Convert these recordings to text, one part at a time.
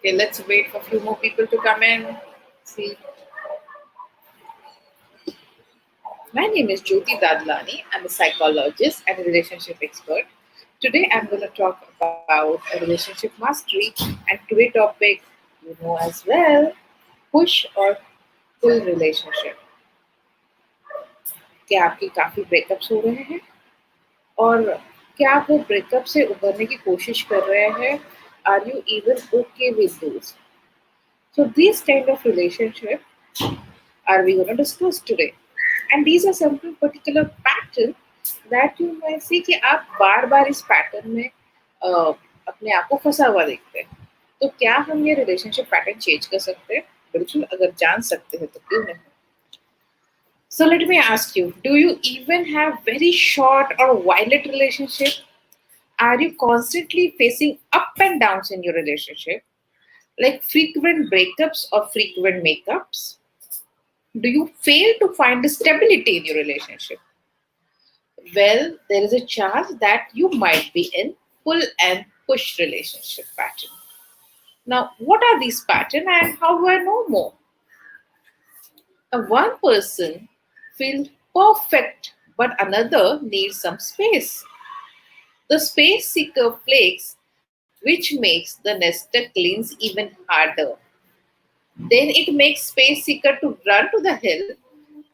Okay, let's wait for a few more people to come in. See, my name is Jyoti Dadlani. I'm a psychologist and a relationship expert. Today, I'm going to talk about a relationship mastery, and today topic, you know as well, push or pull relationship. क्या आपकी काफी breakups हो रहे हैं और क्या आप वो ब्रेकअप से उभरने की कोशिश कर रहे हैं? Are you even okay with those? So these kind of relationship are we going to discuss today. And these are some particular pattern that you may see कि आप बार बार इस पैटर्न में अपने आप को फंसा हुआ देखते हैं. तो क्या हम ये रिलेशनशिप पैटर्न चेंज कर सकते हैं? बिल्कुल, अगर जान सकते हैं तो क्यों नहीं. So let me ask you, do you even have very short or violent relationship? Are you constantly facing up and downs in your relationship? Like frequent breakups or frequent makeups? Do you fail to find stability in your relationship? Well, there is a chance that you might be in pull and push relationship pattern. Now, what are these patterns and how do I know more? One person feels perfect, but another needs some space. The space seeker flakes, which makes the nester cleans even harder. Then it makes space seeker to run to the hill.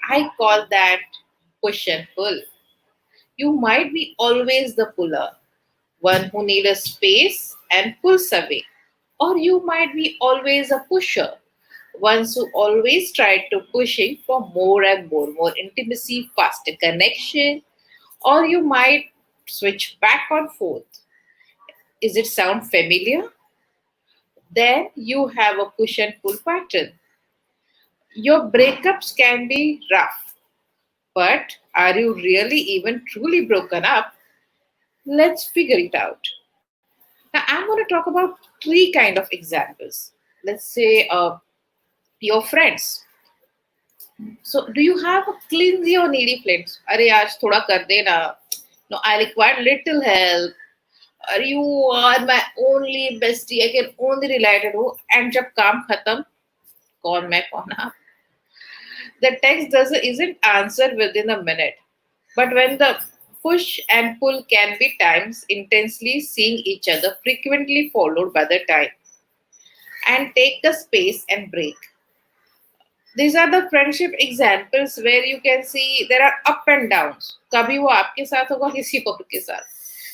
I call that push and pull. You might be always the puller, one who needs a space and pulls away. Or you might be always a pusher, ones who always try to pushing for more and more intimacy, faster connection, or you might switch back and forth. Is it sound familiar? Then you have a push and pull pattern. Your breakups can be rough, but are you really even truly broken up? Let's figure it out. Now, I'm going to talk about three kind of examples. Let's say your friends. So, do you have a clingy or needy friends? अरे आज थोड़ा कर देना. No, I require little help. Or you are my only bestie. I can only rely on you. And जब काम खत्म, कौन मैं कौन आप? The text doesn't isn't answered within a minute. But when the push and pull can be times intensely seeing each other, frequently followed by the time, and take the space and break. These are the friendship examples where you can see there are up and downs. कभी वो आपके साथ होगा किसी और के साथ.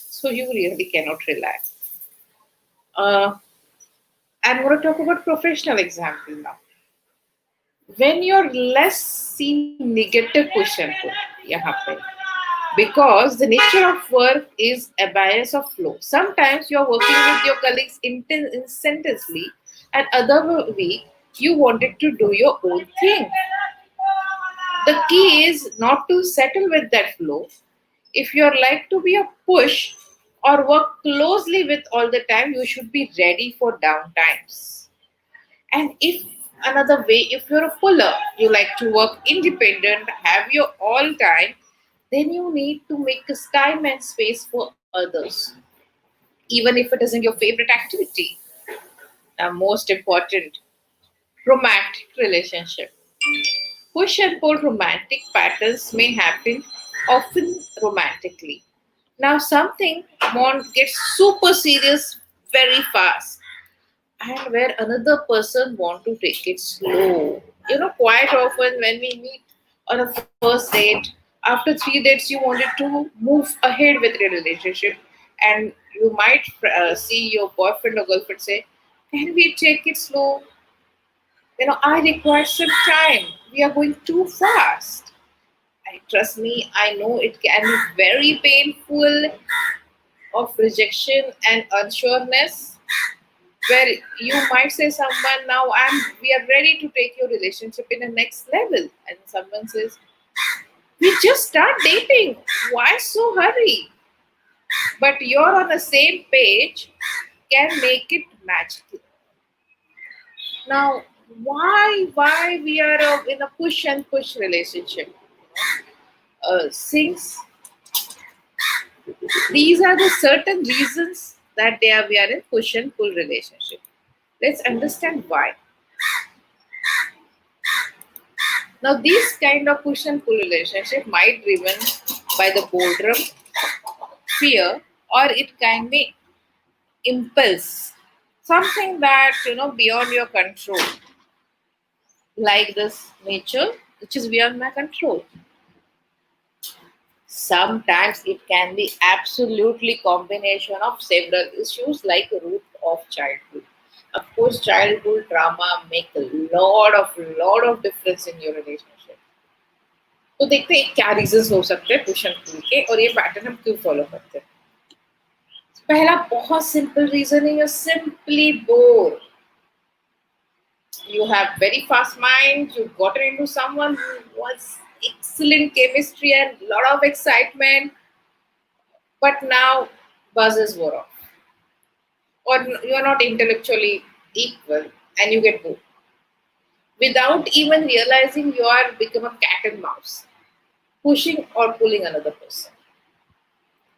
So you really cannot rely. I'm going to talk about professional example now. When you're less see negative push and pull यहाँ पे, because the nature of work is a bias of flow. Sometimes you're working with your colleagues intensely, and other week you wanted to do your own thing. The key is not to settle with that flow. If you're like to be a push or work closely with all the time, you should be ready for down times. And if another way, if you're a puller, you like to work independent, have your all time, then you need to make a time and space for others, even if it isn't your favorite activity. Now, most important, romantic relationship. Push and pull romantic patterns may happen often romantically. Now, something gets super serious very fast, and where another person want to take it slow. Quite often when we meet on a first date, after 3 dates, you wanted to move ahead with your relationship, and you might see your boyfriend or girlfriend say, "Can we take it slow? I require some time. We are going too fast." Trust me, I know it can be very painful of rejection and unsureness, where you might say someone, now we are ready to take your relationship in the next level, and someone says, we just start dating, why so hurry? But you're on the same page can make it magical. Now, why we are in a push and push relationship? Since these are the certain reasons that we are in push and pull relationship. Let's understand why. Now, these kind of push and pull relationship might driven by the boredom, fear, or it can be impulse, something that beyond your control, like this nature, which is beyond my control. Sometimes it can be absolutely combination of several issues like root of childhood. Of course, childhood trauma make a lot of difference in your relationship. तो देखते हैं क्या reasons हो सकते हैं push and pull के और ये पैटर्न हम क्यों फॉलो करते हैं. पहला बहुत सिंपल रीजन है you simply bore. You have very fast mind, you got into someone who was excellent chemistry and lot of excitement, but now buzzes wore off, or you are not intellectually equal and you get bored. Without even realizing you are become a cat and mouse, pushing or pulling another person.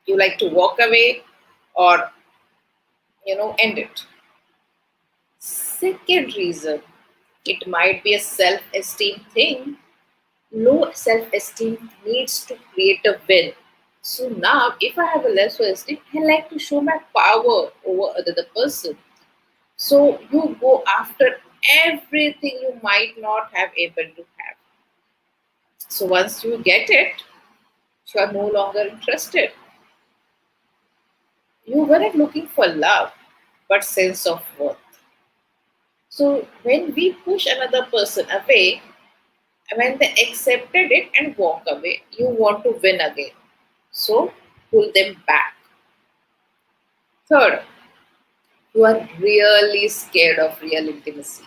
You like to walk away or end it. Second reason, it might be a self-esteem thing. Low self-esteem needs to create a win. So now, if I have a less self-esteem, I like to show my power over other person. So you go after everything you might not have able to have. So once you get it, you are no longer interested. You weren't looking for love, but sense of worth. So when we push another person away, when they accepted it and walk away, you want to win again. So pull them back. Third, you are really scared of real intimacy.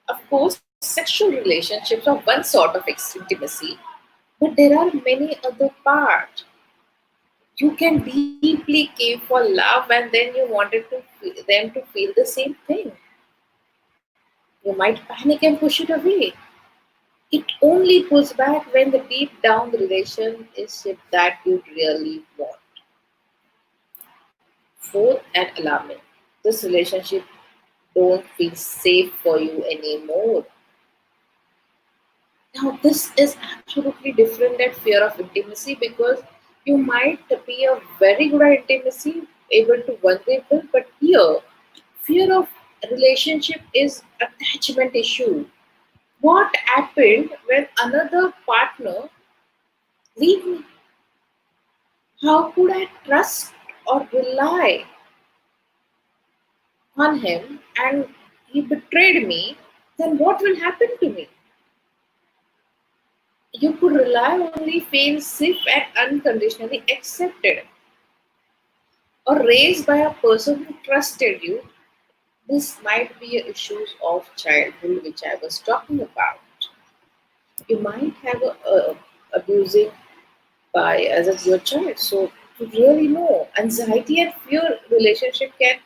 Of course, sexual relationships are one sort of intimacy, but there are many other parts. You can deeply care for love and then you wanted them to feel the same thing. You might panic and push it away. It only pulls back when the deep down the relationship that you really want. Fourth and alarming, this relationship don't feel safe for you anymore. Now, this is absolutely different than fear of intimacy because you might be a very good at intimacy, able to vulnerable, but here, fear of relationship is attachment issue. What happened when another partner leave me? How could I trust or rely on him and he betrayed me? Then what will happen to me? You could rely only feel safe and unconditionally accepted or raised by a person who trusted you. This might be issues of childhood which I was talking about. You might have a abusing by as a your child. So to really know, anxiety and fear relationship can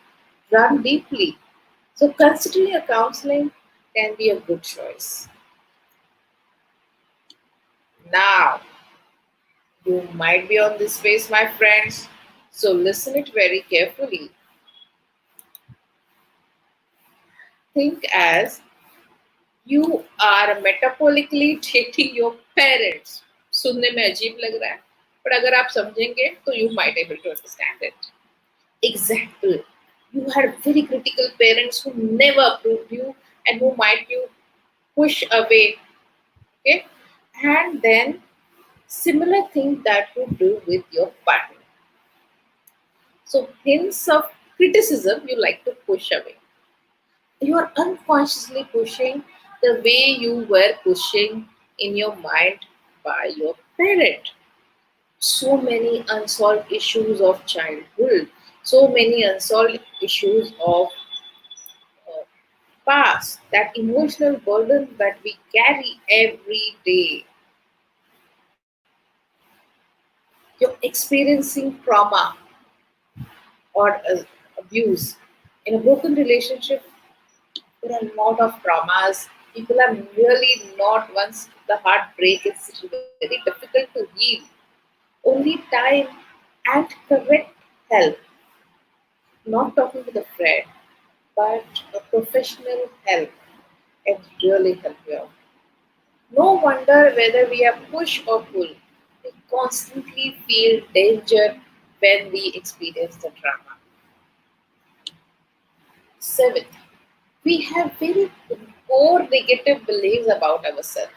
run deeply. So considering a counseling can be a good choice. Now you might be on this phase, my friends. So listen it very carefully. Think as you are metaphorically dating your parents. सुनने में अजीब लग रहा है, but अगर आप समझेंगे तो you might able to understand it. Example: you had very critical parents who never approved you and who might you push away. Okay, and then similar thing that you do with your partner. So hints of criticism you like to push away. You are unconsciously pushing the way you were pushing in your mind by your parent. So many unsolved issues of childhood, so many unsolved issues of uh, past, that emotional burden that we carry every day. You're experiencing trauma or abuse. In a broken relationship, there are a lot of traumas. People are really not, once the heartbreak is very difficult to heal. Only time and correct help, not talking to the friend, but a professional help can really help you out. No wonder whether we are push or pull, we constantly feel danger when we experience the drama. Seventh, we have very core negative beliefs about ourselves.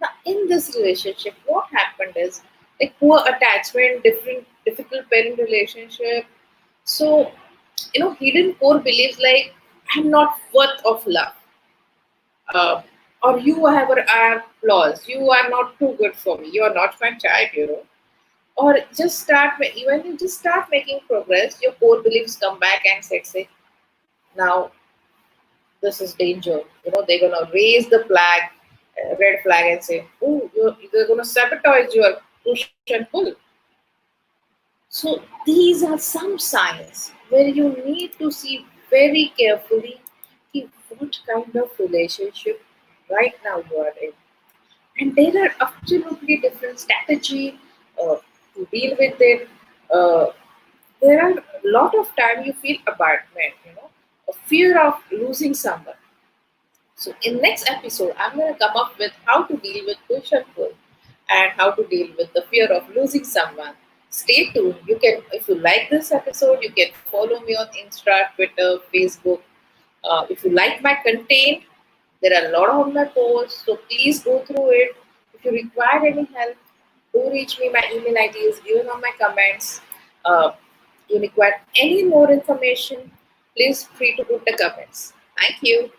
Now, in this relationship, what happened is like poor attachment, different difficult parent relationship. So, hidden core beliefs like I'm not worth of love, uh, or you have are flaws. You are not too good for me. You are not my child. Or just when you just start making progress, your core beliefs come back and say, now this is danger. They're gonna raise the flag, red flag, and say, "Oh, they're gonna sabotage your push and pull." So these are some signs where you need to see very carefully what kind of relationship right now you are in, and there are absolutely different strategy to deal with it. Uh, there are a lot of time you feel abandonment, a fear of losing someone. So in next episode, I'm going to come up with how to deal with push and pull and how to deal with the fear of losing someone. Stay tuned. You can, if you like this episode, you can follow me on Insta, Twitter, Facebook. If you like my content, there are a lot of my posts, so please go through it. If you require any help, do reach me. My email ID is given on my comments. Uh, you require any more information, please free to put the comments. Thank you.